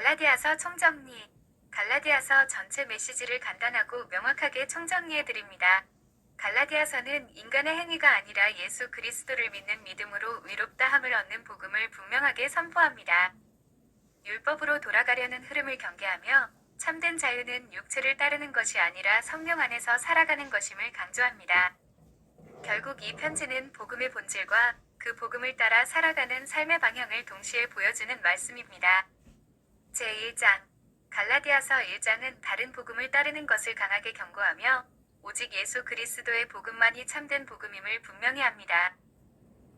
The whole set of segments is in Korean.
갈라디아서 총정리. 갈라디아서 전체 메시지를 간단하고 명확하게 총정리해드립니다. 갈라디아서는 인간의 행위가 아니라 예수 그리스도를 믿는 믿음으로 의롭다함을 얻는 복음을 분명하게 선포합니다. 율법으로 돌아가려는 흐름을 경계하며 참된 자유는 육체를 따르는 것이 아니라 성령 안에서 살아가는 것임을 강조합니다. 결국 이 편지는 복음의 본질과 그 복음을 따라 살아가는 삶의 방향을 동시에 보여주는 말씀입니다. 제1장 갈라디아서 1장은 다른 복음을 따르는 것을 강하게 경고하며 오직 예수 그리스도의 복음만이 참된 복음임을 분명히 합니다.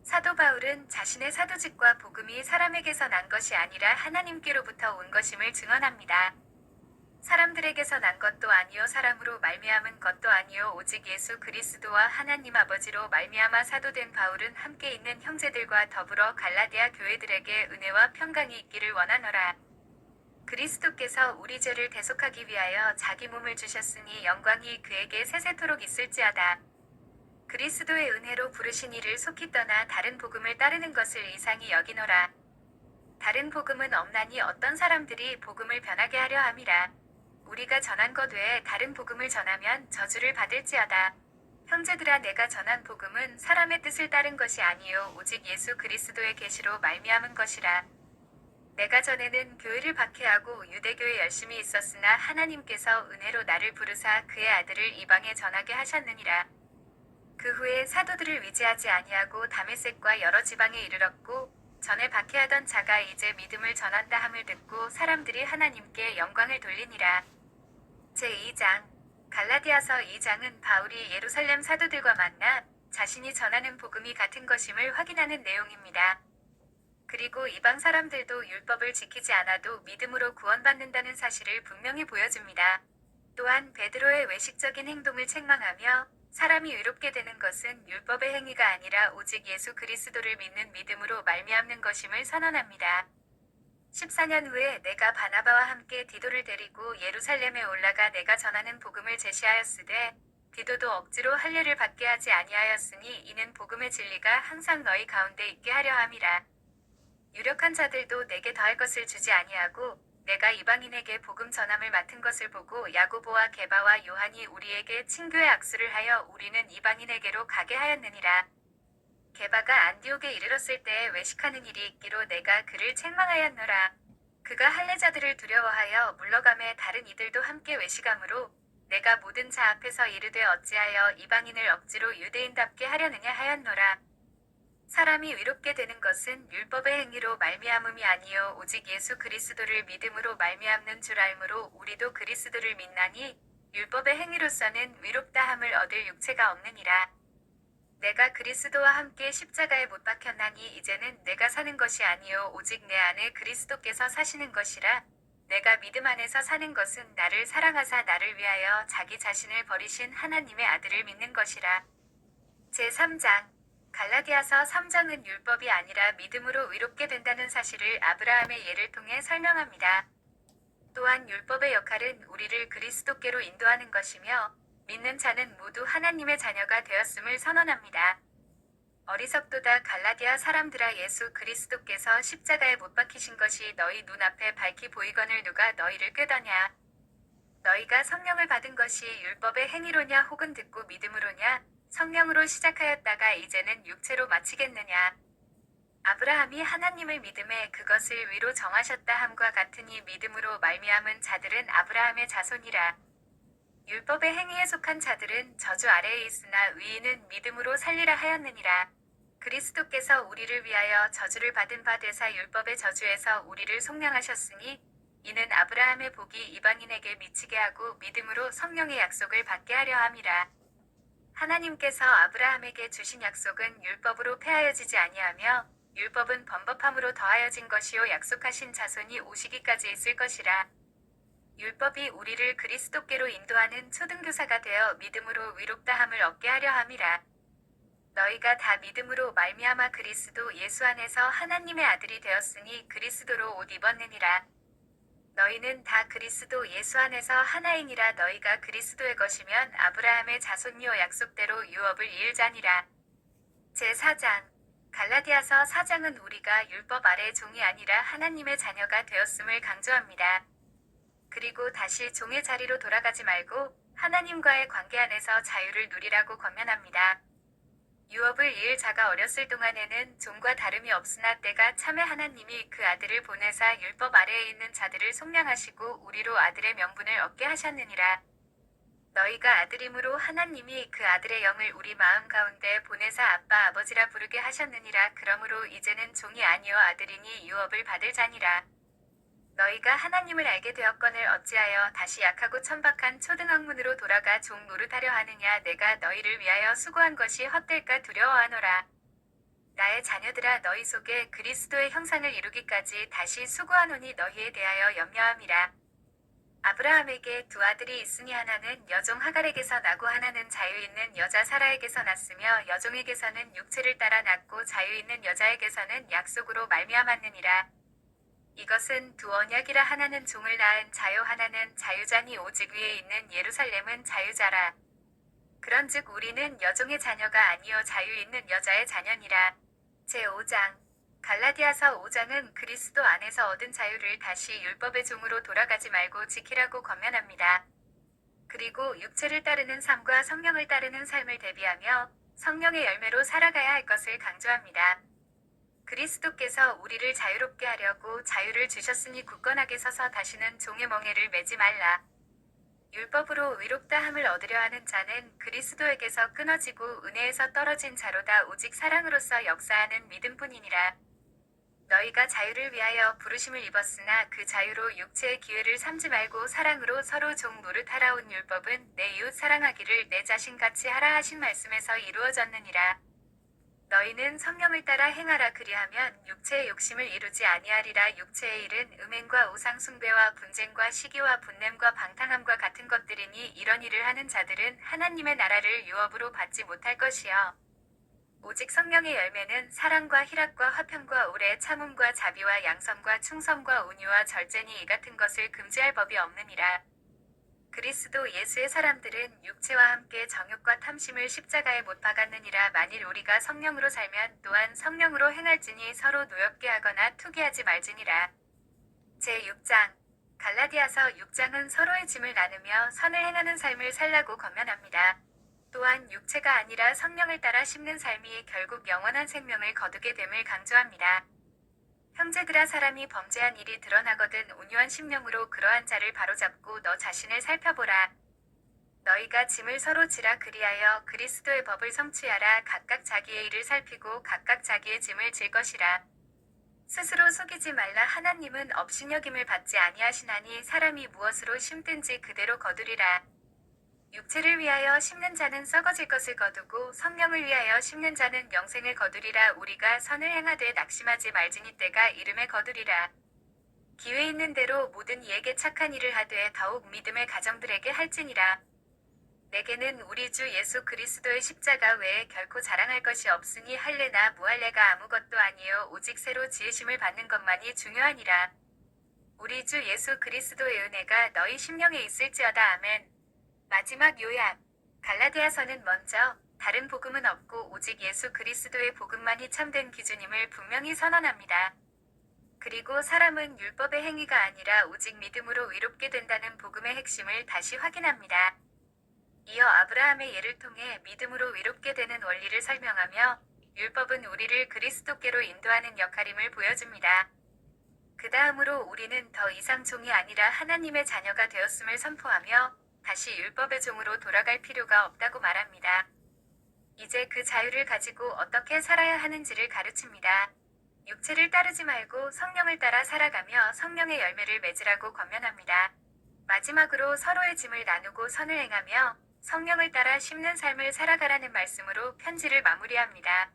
사도 바울은 자신의 사도직과 복음이 사람에게서 난 것이 아니라 하나님께로부터 온 것임을 증언합니다. 사람들에게서 난 것도 아니요 사람으로 말미암은 것도 아니요 오직 예수 그리스도와 하나님 아버지로 말미암아 사도된 바울은 함께 있는 형제들과 더불어 갈라디아 교회들에게 은혜와 평강이 있기를 원하노라. 그리스도께서 우리 죄를 대속하기 위하여 자기 몸을 주셨으니 영광이 그에게 세세토록 있을지어다. 그리스도의 은혜로 부르신 이를 속히 떠나 다른 복음을 따르는 것을 이상히 여기노라. 다른 복음은 없나니 어떤 사람들이 복음을 변하게 하려 함이라. 우리가 전한 것 외에 다른 복음을 전하면 저주를 받을지어다. 형제들아 내가 전한 복음은 사람의 뜻을 따른 것이 아니요 오직 예수 그리스도의 계시로 말미암은 것이라. 내가 전에는 교회를 박해하고 유대교에 열심히 있었으나 하나님께서 은혜로 나를 부르사 그의 아들을 이방에 전하게 하셨느니라. 그 후에 사도들을 위지하지 아니하고 다메섹과 여러 지방에 이르렀고 전에 박해하던 자가 이제 믿음을 전한다 함을 듣고 사람들이 하나님께 영광을 돌리니라. 제2장 갈라디아서 2장은 바울이 예루살렘 사도들과 만나 자신이 전하는 복음이 같은 것임을 확인하는 내용입니다. 그리고 이방 사람들도 율법을 지키지 않아도 믿음으로 구원받는다는 사실을 분명히 보여줍니다. 또한 베드로의 외식적인 행동을 책망하며 사람이 의롭게 되는 것은 율법의 행위가 아니라 오직 예수 그리스도를 믿는 믿음으로 말미암는 것임을 선언합니다. 14년 후에 내가 바나바와 함께 디도를 데리고 예루살렘에 올라가 내가 전하는 복음을 제시하였으되 디도도 억지로 할례를 받게 하지 아니하였으니 이는 복음의 진리가 항상 너희 가운데 있게 하려 함이라. 유력한 자들도 내게 더할 것을 주지 아니하고 내가 이방인에게 복음 전함을 맡은 것을 보고 야고보와 게바와 요한이 우리에게 친교의 악수를 하여 우리는 이방인에게로 가게 하였느니라. 게바가 안디옥에 이르렀을 때에 외식하는 일이 있기로 내가 그를 책망하였노라. 그가 할례자들을 두려워하여 물러가매 다른 이들도 함께 외식함으로 내가 모든 자 앞에서 이르되 어찌하여 이방인을 억지로 유대인답게 하려느냐 하였노라. 사람이 의롭게 되는 것은 율법의 행위로 말미암음이 아니요 오직 예수 그리스도를 믿음으로 말미암는 줄 알므로 우리도 그리스도를 믿나니 율법의 행위로서는 의롭다함을 얻을 육체가 없느니라. 내가 그리스도와 함께 십자가에 못 박혔나니 이제는 내가 사는 것이 아니요 오직 내 안에 그리스도께서 사시는 것이라. 내가 믿음 안에서 사는 것은 나를 사랑하사 나를 위하여 자기 자신을 버리신 하나님의 아들을 믿는 것이라. 제3장 갈라디아서 3장은 율법이 아니라 믿음으로 의롭게 된다는 사실을 아브라함의 예를 통해 설명합니다. 또한 율법의 역할은 우리를 그리스도께로 인도하는 것이며 믿는 자는 모두 하나님의 자녀가 되었음을 선언합니다. 어리석도다 갈라디아 사람들아 예수 그리스도께서 십자가에 못 박히신 것이 너희 눈앞에 밝히 보이거늘 누가 너희를 꾀더냐. 너희가 성령을 받은 것이 율법의 행위로냐 혹은 듣고 믿음으로냐. 성령으로 시작하였다가 이제는 육체로 마치겠느냐. 아브라함이 하나님을 믿음에 그것을 위로 정하셨다 함과 같으니 믿음으로 말미암은 자들은 아브라함의 자손이라. 율법의 행위에 속한 자들은 저주 아래에 있으나 의인은 믿음으로 살리라 하였느니라. 그리스도께서 우리를 위하여 저주를 받은 바 되사 율법의 저주에서 우리를 속량하셨으니 이는 아브라함의 복이 이방인에게 미치게 하고 믿음으로 성령의 약속을 받게 하려 함이라. 하나님께서 아브라함에게 주신 약속은 율법으로 폐하여지지 아니하며 율법은 범법함으로 더하여진 것이요 약속하신 자손이 오시기까지 있을 것이라. 율법이 우리를 그리스도께로 인도하는 초등교사가 되어 믿음으로 의롭다함을 얻게 하려 함이라. 너희가 다 믿음으로 말미암아 그리스도 예수 안에서 하나님의 아들이 되었으니 그리스도로 옷 입었느니라. 너희는 다 그리스도 예수 안에서 하나이니라. 너희가 그리스도의 것이면 아브라함의 자손이요 약속대로 유업을 이을 자니라. 제4장 갈라디아서 4장은 우리가 율법 아래 종이 아니라 하나님의 자녀가 되었음을 강조합니다. 그리고 다시 종의 자리로 돌아가지 말고 하나님과의 관계 안에서 자유를 누리라고 권면합니다. 유업을 이을 자가 어렸을 동안에는 종과 다름이 없으나 때가 참에 하나님이 그 아들을 보내사 율법 아래에 있는 자들을 속량하시고 우리로 아들의 명분을 얻게 하셨느니라. 너희가 아들임으로 하나님이 그 아들의 영을 우리 마음 가운데 보내사 아빠 아버지라 부르게 하셨느니라. 그러므로 이제는 종이 아니요 아들이니 유업을 받을 자니라. 너희가 하나님을 알게 되었거늘 어찌하여 다시 약하고 천박한 초등학문으로 돌아가 종 노릇하려 하느냐. 내가 너희를 위하여 수고한 것이 헛될까 두려워하노라. 나의 자녀들아, 너희 속에 그리스도의 형상을 이루기까지 다시 수고하노니 너희에 대하여 염려함이라. 아브라함에게 두 아들이 있으니 하나는 여종 하갈에게서 나고 하나는 자유 있는 여자 사라에게서 났으며 여종에게서는 육체를 따라 났고 자유 있는 여자에게서는 약속으로 말미암았느니라. 이것은 두 언약이라. 하나는 종을 낳은 자유 하나는 자유자니 오직 위에 있는 예루살렘은 자유자라. 그런즉 우리는 여종의 자녀가 아니요 자유 있는 여자의 자녀니라. 제5장 갈라디아서 5장은 그리스도 안에서 얻은 자유를 다시 율법의 종으로 돌아가지 말고 지키라고 권면합니다. 그리고 육체를 따르는 삶과 성령을 따르는 삶을 대비하며 성령의 열매로 살아가야 할 것을 강조합니다. 그리스도께서 우리를 자유롭게 하려고 자유를 주셨으니 굳건하게 서서 다시는 종의 멍에를 매지 말라. 율법으로 의롭다함을 얻으려 하는 자는 그리스도에게서 끊어지고 은혜에서 떨어진 자로다. 오직 사랑으로서 역사하는 믿음뿐이니라. 너희가 자유를 위하여 부르심을 입었으나 그 자유로 육체의 기회를 삼지 말고 사랑으로 서로 종 노릇하라. 온 율법은 내 이웃 사랑하기를 내 자신같이 하라 하신 말씀에서 이루어졌느니라. 너희는 성령을 따라 행하라. 그리하면 육체의 욕심을 이루지 아니하리라. 육체의 일은 음행과 우상 숭배와 분쟁과 시기와 분냄과 방탕함과 같은 것들이니 이런 일을 하는 자들은 하나님의 나라를 유업으로 받지 못할 것이요. 오직 성령의 열매는 사랑과 희락과 화평과 오래 참음과 자비와 양선과 충성과 온유와 절제니 이 같은 것을 금지할 법이 없느니라. 그리스도 예수의 사람들은 육체와 함께 정욕과 탐심을 십자가에 못 박았느니라. 만일 우리가 성령으로 살면 또한 성령으로 행할지니 서로 노엽게 하거나 투기하지 말지니라. 제6장 갈라디아서 6장은 서로의 짐을 나누며 선을 행하는 삶을 살라고 권면합니다. 또한 육체가 아니라 성령을 따라 심는 삶이 결국 영원한 생명을 거두게 됨을 강조합니다. 형제들아, 사람이 범죄한 일이 드러나거든 온유한 심령으로 그러한 자를 바로잡고 너 자신을 살펴보라. 너희가 짐을 서로 지라. 그리하여 그리스도의 법을 성취하라. 각각 자기의 일을 살피고 각각 자기의 짐을 질 것이라. 스스로 속이지 말라. 하나님은 업신여김을 받지 아니하시나니 사람이 무엇으로 심든지 그대로 거두리라. 육체를 위하여 심는 자는 썩어질 것을 거두고 성령을 위하여 심는 자는 영생을 거두리라. 우리가 선을 행하되 낙심하지 말지니 때가 이름에 거두리라. 기회 있는 대로 모든 이에게 착한 일을 하되 더욱 믿음의 가정들에게 할지니라. 내게는 우리 주 예수 그리스도의 십자가 외에 결코 자랑할 것이 없으니 할례나 무할례가 아무것도 아니요 오직 새로 지으심을 받는 것만이 중요하니라. 우리 주 예수 그리스도의 은혜가 너희 심령에 있을지어다. 아멘. 마지막 요약. 갈라디아서는 먼저 다른 복음은 없고 오직 예수 그리스도의 복음만이 참된 기준임을 분명히 선언합니다. 그리고 사람은 율법의 행위가 아니라 오직 믿음으로 의롭게 된다는 복음의 핵심을 다시 확인합니다. 이어 아브라함의 예를 통해 믿음으로 의롭게 되는 원리를 설명하며 율법은 우리를 그리스도께로 인도하는 역할임을 보여줍니다. 그 다음으로 우리는 더 이상 종이 아니라 하나님의 자녀가 되었음을 선포하며 다시 율법의 종으로 돌아갈 필요가 없다고 말합니다. 이제 그 자유를 가지고 어떻게 살아야 하는지를 가르칩니다. 육체를 따르지 말고 성령을 따라 살아가며 성령의 열매를 맺으라고 권면합니다. 마지막으로 서로의 짐을 나누고 선을 행하며 성령을 따라 심는 삶을 살아가라는 말씀으로 편지를 마무리합니다.